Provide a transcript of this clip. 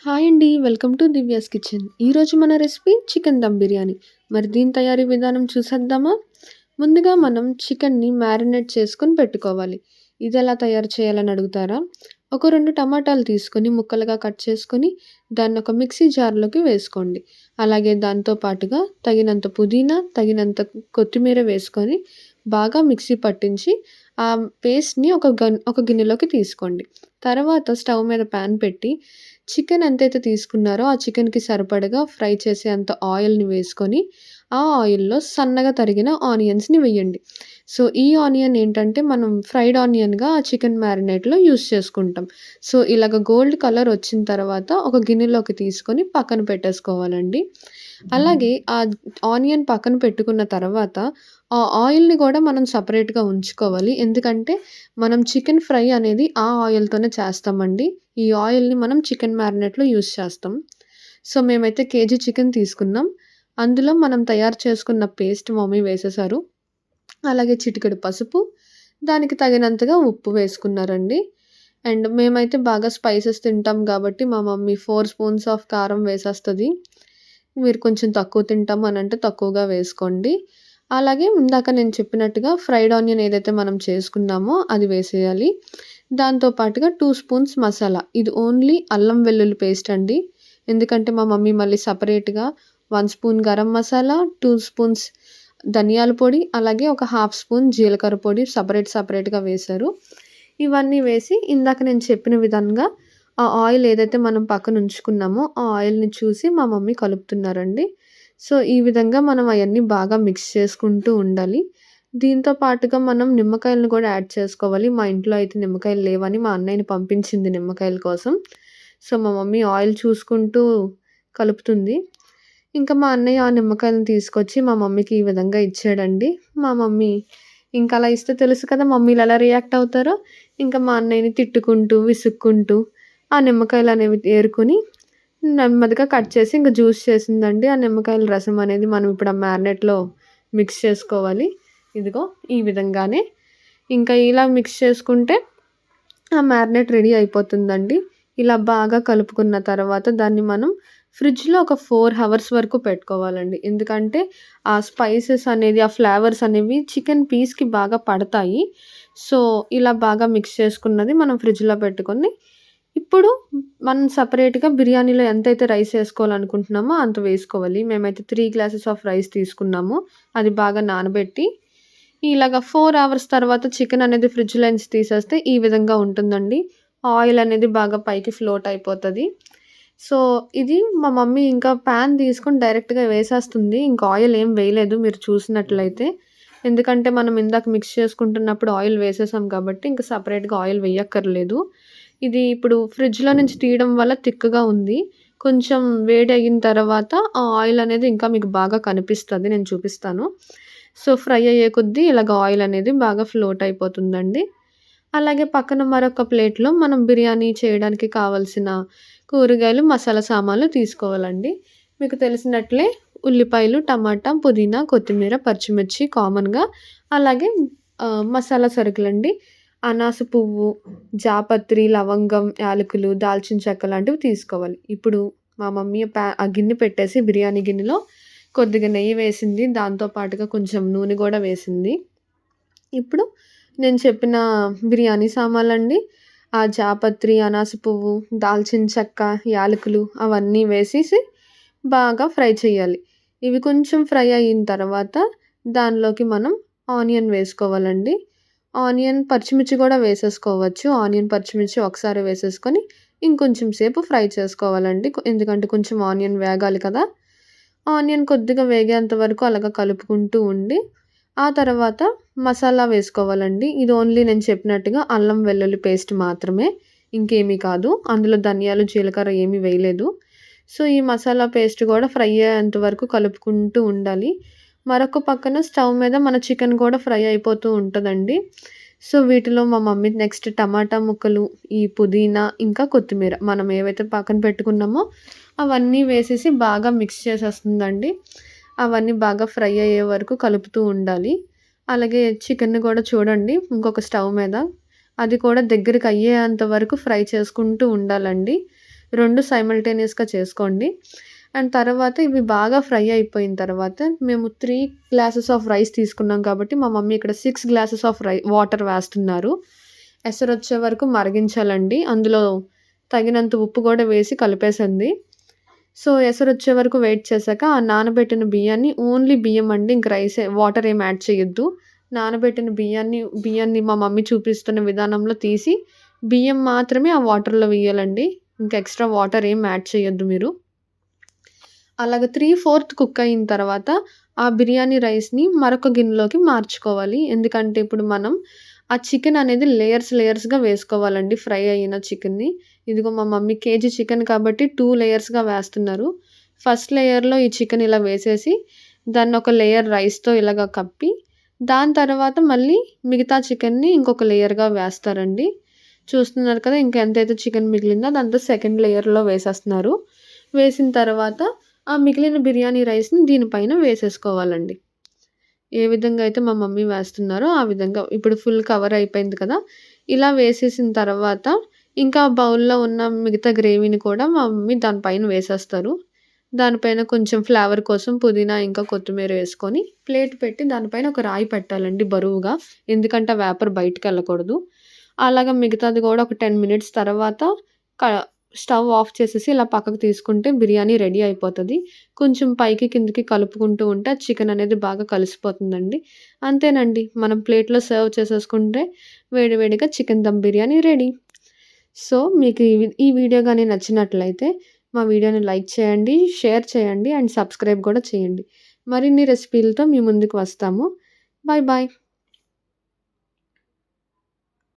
Hi అండి. Welcome to Divya's kitchen. ఈరోజు మన రెసిపీ చికెన్ దమ్ బిర్యానీ. మరి దీని తయారీ విధానం చూసేద్దామా? ముందుగా మనం చికెన్‌ని మ్యారినేట్ చేసుకొని పెట్టుకోవాలి. ఇదెలా తయారు చేయాలని అడుగుతారా? ఒక 2 టమాటాలు తీసుకొని ముక్కలుగా కట్ చేసుకొని దాన్ని ఒక మిక్సీ జార్‌లోకి వేసుకోండి. అలాగే దాంతో పాటుగా తగినంత పుదీనా, తగినంత కొత్తిమీర వేసుకొని బాగా మిక్సీ పట్టించి ఆ పేస్ట్‌ని ఒక గిన్నెలోకి తీసుకోండి. తర్వాత స్టవ్ మీద పాన్ పెట్టి చికెన్ ఎంతైతే తీసుకున్నారో ఆ చికెన్‌కి సరిపడగా ఫ్రై చేసే అంత ఆయిల్‌ని వేసుకొని, ఆ ఆయిల్‌లో సన్నగా తరిగిన ఆనియన్స్‌ని వేయండి. సో, ఈ ఆనియన్ ఏంటంటే మనం ఫ్రైడ్ ఆనియన్‌గా ఆ చికెన్ మ్యారినేట్‌లో యూజ్ చేసుకుంటాం. సో, ఇలాగ గోల్డ్ కలర్ వచ్చిన తర్వాత ఒక గిన్నెలోకి తీసుకొని పక్కన పెట్టేసుకోవాలండి. అలాగే ఆ ఆనియన్ పక్కన పెట్టుకున్న తర్వాత ఆ ఆయిల్‌ని గూడా మనం సెపరేట్‌గా ఉంచుకోవాలి. ఎందుకంటే మనం చికెన్ ఫ్రై అనేది ఆ ఆయిల్‌తోనే చేస్తామండి. ఈ ఆయిల్‌ని మనం చికెన్ మ్యారినేట్‌లో యూజ్ చేస్తాం. సో, మేమైతే కేజీ చికెన్ తీసుకున్నాం. అందులో మనం తయారు చేసుకున్న పేస్ట్ మమ్మీ వేసేశారు. అలాగే చిటికెడు పసుపు, దానికి తగినంతగా ఉప్పు వేసుకున్నారండి. అండ్ మేమైతే బాగా స్పైసెస్ తింటాం గాబట్టి మా మమ్మీ 4 స్పూన్స్ ఆఫ్ కారం వేసేస్తది. మీరు కొంచెం తక్కువ తింటాం అనంటే తక్కువగా వేసుకోండి. అలాగే ఇందాక నేను చెప్పినట్టుగా ఫ్రైడ్ ఆనియన్ ఏదైతే మనం చేసుకున్నామో అది వేసేయాలి. దాంతో పాటుగా 2 స్పూన్స్ మసాలా. ఇది ఓన్లీ అల్లం వెల్లుల్లి పేస్ట్ అండి. ఎందుకంటే మా మమ్మీ మళ్ళీ సెపరేట్‌గా 1 స్పూన్ గరం మసాలా, 2 స్పూన్స్ ధనియాల పొడి, అలాగే ఒక హాఫ్ స్పూన్ జీలకర్ర పొడి సెపరేట్‌గా వేశారు. ఇవన్నీ వేసి ఇందాక నేను చెప్పిన విధంగా ఆ ఆయిల్ ఏదైతే మనం పక్కన ఉంచుకున్నామో ఆ ఆయిల్‌ని చూసి మా మమ్మీ కలుపుతున్నారండి. సో, ఈ విధంగా మనం అయన్నీ బాగా మిక్స్ చేసుకుంటూ ఉండాలి. దీంతో పాటుగా మనం నిమ్మకాయలను కూడా యాడ్ చేసుకోవాలి. మా ఇంట్లో అయితే నిమ్మకాయలు లేవని మా అన్నయ్యని పంపించింది నిమ్మకాయల కోసం. సో, మా మమ్మీ ఆయిల్ చూసుకుంటూ కలుపుతుంది. ఇంకా మా అన్నయ్య ఆ నిమ్మకాయలను తీసుకొచ్చి మా మమ్మీకి ఈ విధంగా ఇచ్చాడండి. మా మమ్మీ ఇంక అలా ఇస్తే తెలుసు కదా మమ్మీలు ఎలా రియాక్ట్ అవుతారో. ఇంకా మా అన్నయ్యని తిట్టుకుంటూ, విసుక్కుంటూ ఆ నిమ్మకాయలనేవి ఏరుకొని నెమ్మదిగా కట్ చేసి ఇంక జ్యూస్ చేసిందండి. ఆ నిమ్మకాయల రసం అనేది మనం ఇప్పుడు ఆ మ్యారినేట్‌లో మిక్స్ చేసుకోవాలి. ఇదిగో ఈ విధంగానే. ఇంకా ఇలా మిక్స్ చేసుకుంటే ఆ మ్యారినేట్ రెడీ అయిపోతుందండి. ఇలా బాగా కలుపుకున్న తర్వాత దాన్ని మనం ఫ్రిడ్జ్‌లో ఒక 4 హవర్స్ వరకు పెట్టుకోవాలండి. ఎందుకంటే ఆ స్పైసెస్ అనేది, ఆ ఫ్లేవర్స్ అనేవి చికెన్ పీస్‌కి బాగా పడతాయి. సో, ఇలా బాగా మిక్స్ చేసుకున్నది మనం ఫ్రిడ్జ్‌లో పెట్టుకొని, ఇప్పుడు మనం సెపరేట్‌గా బిర్యానీలో ఎంతైతే రైస్ ఏసుకోవాలనుకుంటున్నామో అంత వేసుకోవాలి. మేమైతే 3 గ్లాసెస్ ఆఫ్ రైస్ తీసుకున్నాము. అది బాగా నానబెట్టి ఇలాగ 4 అవర్స్ తర్వాత చికెన్ అనేది ఫ్రిడ్జ్‌లో నుంచి తీసేస్తే ఈ విధంగా ఉంటుందండి. ఆయిల్ అనేది బాగా పైకి ఫ్లోట్ అయిపోతది. సో, ఇది మా మమ్మీ ఇంకా పాన్ తీసుకొని డైరెక్ట్‌గా వేసేస్తుంది. ఇంకా ఆయిల్ ఏం వేయలేదు మీరు చూసినట్లయితే. ఎందుకంటే మనం ఇందాక మిక్స్ చేసుకుంటున్నప్పుడు ఆయిల్ వేసేసాం కాబట్టి ఇంక సెపరేట్‌గా ఆయిల్ వేయక్కర్లేదు. ఇది ఇప్పుడు ఫ్రిడ్జ్‌లో నుంచి తీయడం వల్ల థిక్‌గా ఉంది. కొంచెం వేడయిన తర్వాత ఆ ఆయిల్ అనేది ఇంకా మీకు బాగా కనిపిస్తది. నేను చూపిస్తాను. సో, ఫ్రై అయ్యే కొద్దీ ఇలాగ ఆయిల్ అనేది బాగా ఫ్లోట్ అయిపోతుందండి. అలాగే పక్కన మరొక ప్లేట్‌లో మనం బిర్యానీ చేయడానికి కావాల్సిన కూరగాయలు, మసాలా సామాన్లు తీసుకోవాలండి. మీకు తెలిసినట్లే ఉల్లిపాయలు, టమాటా, పుదీనా, కొత్తిమీర, పచ్చిమిర్చి కామన్‌గా అలాగే మసాలా సరుకులండి. అనాస పువ్వు, జాపత్రి, లవంగం, యాలకులు, దాల్చిన చెక్క లాంటివి తీసుకోవాలి. ఇప్పుడు మా మమ్మీ ఆ గిన్నె పెట్టేసి బిర్యానీ గిన్నెలో కొద్దిగా నెయ్యి వేసింది. దాంతో పాటుగా కొంచెం నూనె గూడా వేసింది. ఇప్పుడు నేను చెప్పిన బిర్యానీ సామాన్లండి. ఆ జాపత్రి, అనాస పువ్వు, దాల్చిన చెక్క, యాలకులు అవన్నీ వేసేసి బాగా ఫ్రై చేయాలి. ఇవి కొంచెం ఫ్రై అయిన తర్వాత దానిలోకి మనం ఆనియన్ వేసుకోవాలండి. ఆనియన్, పచ్చిమిర్చి గూడా వేసేసుకోవచ్చు. ఆనియన్, పచ్చిమిర్చి ఒకసారే వేసేసుకొని ఇంకొంచెం సేపు ఫ్రై చేసుకోవాలండి. ఎందుకంటే కొంచెం ఆనియన్ వేగాలి కదా! ఆనియన్ కొద్దిగా వేగేంత వరకు అలాగా కలుపుకుంటూ ఉండి, ఆ తర్వాత మసాలా వేసుకోవాలండి. ఇది ఓన్లీ నేను చెప్పినట్టుగా అల్లం వెల్లుల్లి పేస్ట్ మాత్రమే. ఇంకేమీ కాదు. అందులో ధనియాలు, జీలకర్ర ఏమీ వేయలేదు. సో, ఈ మసాలా పేస్ట్ గూడా ఫ్రై అయ్యేంత వరకు కలుపుకుంటూ ఉండాలి. మరొక పక్కన స్టవ్ మీద మన చికెన్ కూడా ఫ్రై అయిపోతూ ఉంటదండి. సో, వీటిలో మా మమ్మీ నెక్స్ట్ టమాటా ముక్కలు, ఈ పుదీనా, ఇంకా కొత్తిమీర మనం ఏవైతే పక్కన పెట్టుకున్నామో అవన్నీ వేసేసి బాగా మిక్స్ చేసేస్తుందండి. అవన్నీ బాగా ఫ్రై అయ్యే వరకు కలుపుతూ ఉండాలి. అలాగే చికెన్‌ని కూడా చూడండి ఇంకొక స్టవ్ మీద అది కూడా దగ్గరికి అయ్యేంత వరకు ఫ్రై చేసుకుంటూ ఉండాలండి. 2 సైమల్టేనియస్‌గా చేసుకోండి. అండ్ తర్వాత ఇవి బాగా ఫ్రై అయిపోయిన తర్వాత మేము 3 గ్లాసెస్ ఆఫ్ రైస్ తీసుకున్నాం కాబట్టి మా మమ్మీ ఇక్కడ 6 గ్లాసెస్ ఆఫ్ వాటర్ వేస్తున్నారు. ఎసరొచ్చే వరకు మరిగించాలండి. అందులో తగినంత ఉప్పు కూడా వేసి కలిపేసింది. సో, ఎసరొచ్చే వరకు వెయిట్ చేశాక ఆ నానబెట్టిన బియ్యాన్ని ఓన్లీ బియ్యం అండి. ఇంక వాటర్ ఏమి యాడ్ చేయొద్దు. నానబెట్టిన బియ్యాన్ని మా మమ్మీ చూపిస్తున్న విధానంలో తీసి బియ్యం మాత్రమే ఆ వాటర్‌లో వేయాలండి. ఇంకా ఎక్స్‌ట్రా వాటర్ ఏం యాడ్ చేయొద్దు మీరు. అలాగ 3/4 కుక్ అయిన తర్వాత ఆ బిర్యానీ రైస్‌ని మరొక గిన్నెలోకి మార్చుకోవాలి. ఎందుకంటే ఇప్పుడు మనం ఆ చికెన్ అనేది లేయర్స్‌గా వేసుకోవాలండి ఫ్రై అయిన చికెన్‌ని. ఇదిగో మా మమ్మీ కేజీ చికెన్ కాబట్టి 2 లేయర్స్‌గా వేస్తున్నారు. ఫస్ట్ లేయర్‌లో ఈ చికెన్ ఇలా వేసేసి దాన్ని ఒక లేయర్ రైస్‌తో ఇలాగ కప్పి దాని తర్వాత మళ్ళీ మిగతా చికెన్‌ని ఇంకొక లేయర్‌గా వేస్తారండి. చూస్తున్నారు కదా! ఇంకా ఎంతైతే చికెన్ మిగిలిందో అదంతా సెకండ్ లేయర్‌లో వేసేస్తున్నారు. వేసిన తర్వాత ఆ మిగిలిన బిర్యానీ రైస్‌ని దీనిపైన వేసేసుకోవాలండి. ఏ విధంగా అయితే మా మమ్మీ వేస్తున్నారో ఆ విధంగా. ఇప్పుడు ఫుల్ కవర్ అయిపోయింది కదా! ఇలా వేసేసిన తర్వాత ఇంకా బౌల్‌లో ఉన్న మిగతా గ్రేవీని కూడా మా మమ్మీ దాని పైన వేసేస్తారు. దానిపైన కొంచెం ఫ్లేవర్ కోసం పుదీనా ఇంకా కొత్తిమీర వేసుకొని ప్లేట్ పెట్టి దానిపైన ఒక రాయి పెట్టాలండి బరువుగా. ఎందుకంటే ఆ వేపర్ బయటికెళ్ళకూడదు. అలాగా మిగతాది కూడా ఒక 10 మినిట్స్ తర్వాత క స్టవ్ ఆఫ్ చేసేసి ఇలా పక్కకు తీసుకుంటే బిర్యానీ రెడీ అయిపోతది. కొంచెం పైకి కిందకి కలుపుకుంటూ ఉంటే ఆ చికెన్ అనేది బాగా కలిసిపోతుందండి. అంతేనండి. మనం ప్లేట్‌లో సర్వ్ చేసేసుకుంటే వేడి వేడిగా chicken dum biryani ready. So, మీకు ఈ వీడియో గాని నచ్చినట్లయితే మా వీడియోని లైక్ చేయండి, షేర్ చేయండి అండ్ సబ్స్క్రైబ్ కూడా చేయండి. మరిన్ని రెసిపీలతో మీ ముందుకు వస్తాము. Bye bye.